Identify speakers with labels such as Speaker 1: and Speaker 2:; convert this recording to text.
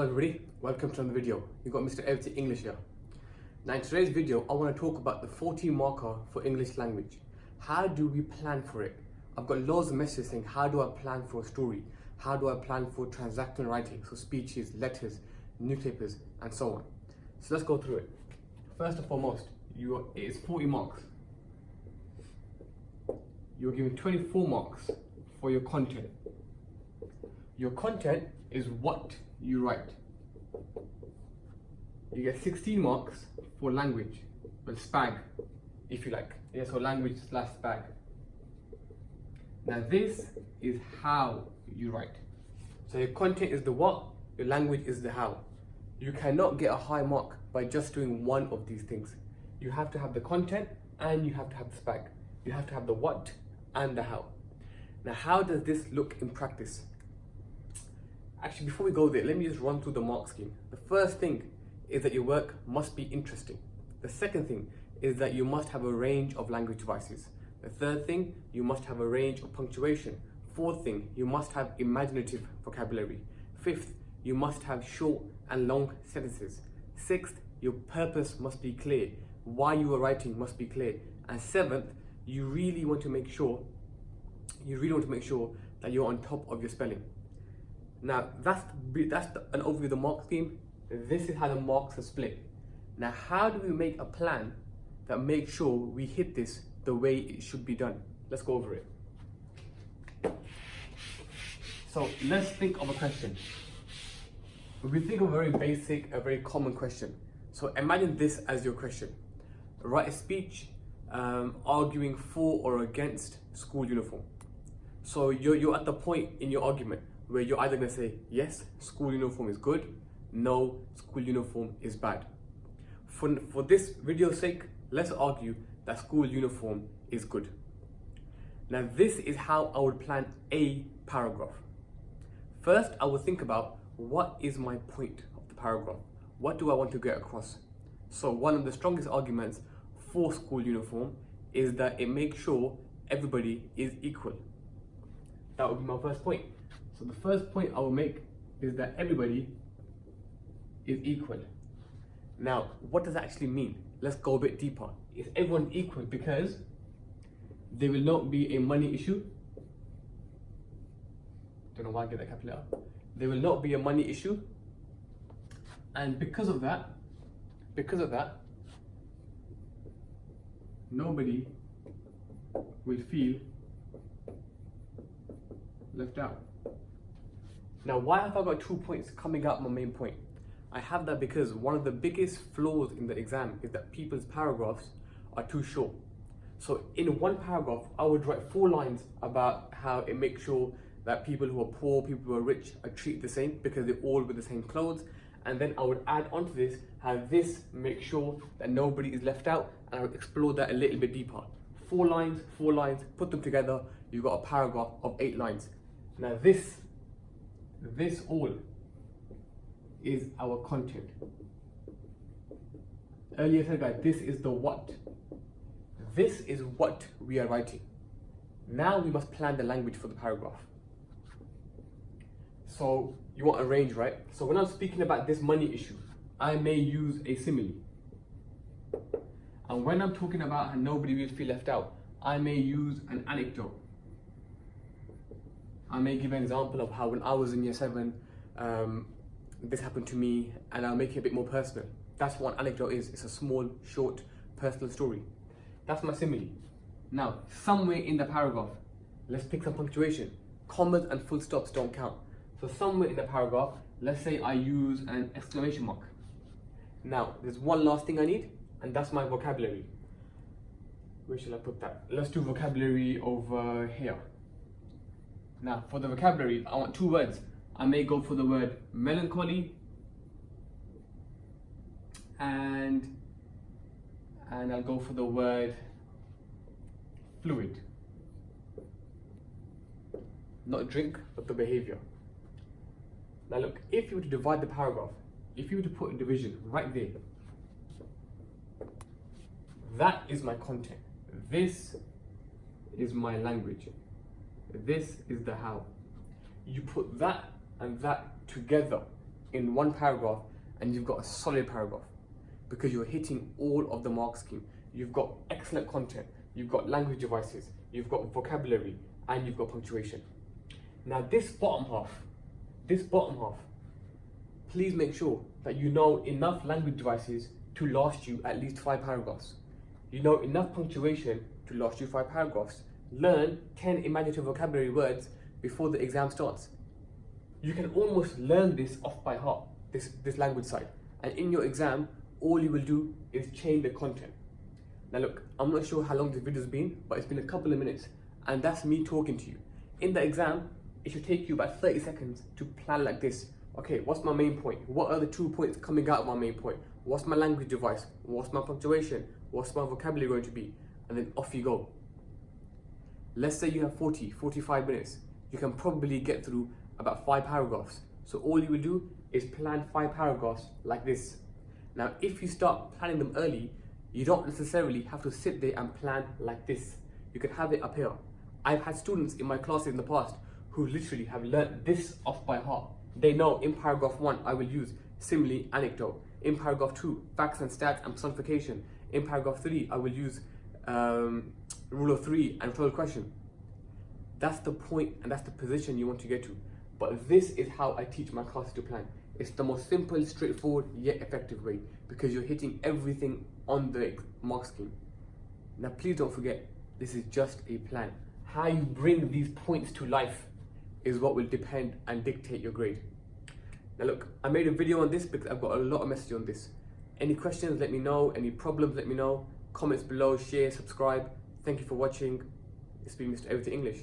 Speaker 1: Hello everybody, welcome to another video. You've got Mr. Eveything English here. Now in today's video, I want to talk about the 40 marker for English language. How do we plan for it? I've got loads of messages saying, how do I plan for a story? How do I plan for transactional writing? So speeches, letters, newspapers, and so on. So let's go through it. First and foremost, it is 40 marks. You're given 24 marks for your content. Your content is what you write. You get 16 marks for language, well, SPAG, if you like. Yeah, so language / SPAG. Now this is how you write. So your content is the what, your language is the how. You cannot get a high mark by just doing one of these things. You have to have the content and you have to have the SPAG. You have to have the what and the how. Now how does this look in practice? Actually, before we go there, let me just run through the mark scheme. The first thing is that your work must be interesting. The second thing is that you must have a range of language devices. The third thing, you must have a range of punctuation. Fourth thing, you must have imaginative vocabulary. Fifth, you must have short and long sentences. Sixth, your purpose must be clear. Why you are writing must be clear. And seventh, you really want to make sure that you're on top of your spelling. Now that's an overview of the mark scheme. This is how the marks are split. Now how do we make a plan that makes sure we hit this the way it should be done? Let's go over it. So let's think of a question. We think of a very basic, a very common question. So imagine this as your question. Write a speech arguing for or against school uniform. So you're at the point in your argument where you're either going to say, yes, school uniform is good, no, school uniform is bad. For this video's sake, let's argue that school uniform is good. Now this is how I would plan a paragraph. First, I would think about what is my point of the paragraph? What do I want to get across? So one of the strongest arguments for school uniform is that it makes sure everybody is equal. That would be my first point. So the first point I will make is that everybody is equal. Now, what does that actually mean? Let's go a bit deeper. Is everyone equal because there will not be a money issue? Don't know why I get that capital letter. There will not be a money issue. And because of that, nobody will feel left out. Now, why have I got 2 points coming out my main point? I have that because one of the biggest flaws in the exam is that people's paragraphs are too short. So in one paragraph, I would write 4 lines about how it makes sure that people who are poor, people who are rich are treated the same because they're all with the same clothes. And then I would add onto this how this makes sure that nobody is left out, and I would explore that a little bit deeper. 4 lines, put them together, you've got a paragraph of 8 lines. Now this all is our content. Earlier I said, guys, this is the what. This is what we are writing. Now we must plan the language for the paragraph. So you want a range, right? So when I'm speaking about this money issue, I may use a simile. And when I'm talking about how nobody will feel left out, I may use an anecdote. I may give an example of how when I was in year 7, this happened to me, and I'll make it a bit more personal. That's what an anecdote is. It's a small, short, personal story. That's my simile. Now, somewhere in the paragraph, let's pick some punctuation. Commas and full stops don't count. So somewhere in the paragraph, let's say I use an exclamation mark. Now, there's one last thing I need, and that's my vocabulary. Where shall I put that? Let's do vocabulary over here. Now, for the vocabulary, I want 2 words. I may go for the word melancholy and I'll go for the word fluid. Not drink, but the behavior. Now look, if you were to divide the paragraph, if you were to put a division right there, that is my content. This is my language. This is the how. You put that and that together, in one paragraph and you've got a solid paragraph, because you're hitting all of the mark scheme. You've got excellent content, you've got language devices, you've got vocabulary, and you've got punctuation. Now this bottom half, please make sure that you know enough language devices to last you at least 5 paragraphs. You know enough punctuation to last you 5 paragraphs. Learn 10 imaginative vocabulary words before the exam starts. You can almost learn this off by heart, this language side. And in your exam, all you will do is change the content. Now look, I'm not sure how long this video's been, but it's been a couple of minutes, and that's me talking to you. In the exam, it should take you about 30 seconds to plan like this. Okay, what's my main point? What are the 2 points coming out of my main point? What's my language device? What's my punctuation? What's my vocabulary going to be? And then off you go. Let's say you have 45 minutes. You can probably get through about 5 paragraphs. So all you will do is plan 5 paragraphs like this. Now, if you start planning them early, you don't necessarily have to sit there and plan like this. You can have it up here. I've had students in my classes in the past who literally have learnt this off by heart. They know in paragraph 1, I will use simile, anecdote. In paragraph 2, facts and stats and personification. In paragraph 3, I will use rule of 3 and rhetorical question. That's the point and that's the position you want to get to. But this is how I teach my classes to plan. It's the most simple, straightforward, yet effective way, because you're hitting everything on the mark scheme. Now please don't forget, this is just a plan. How you bring these points to life is what will depend and dictate your grade. Now look, I made a video on this because I've got a lot of messages on this. Any questions, let me know. Any problems, let me know. Comments below, share, subscribe. Thank you for watching. It's been Mr. Eveything English.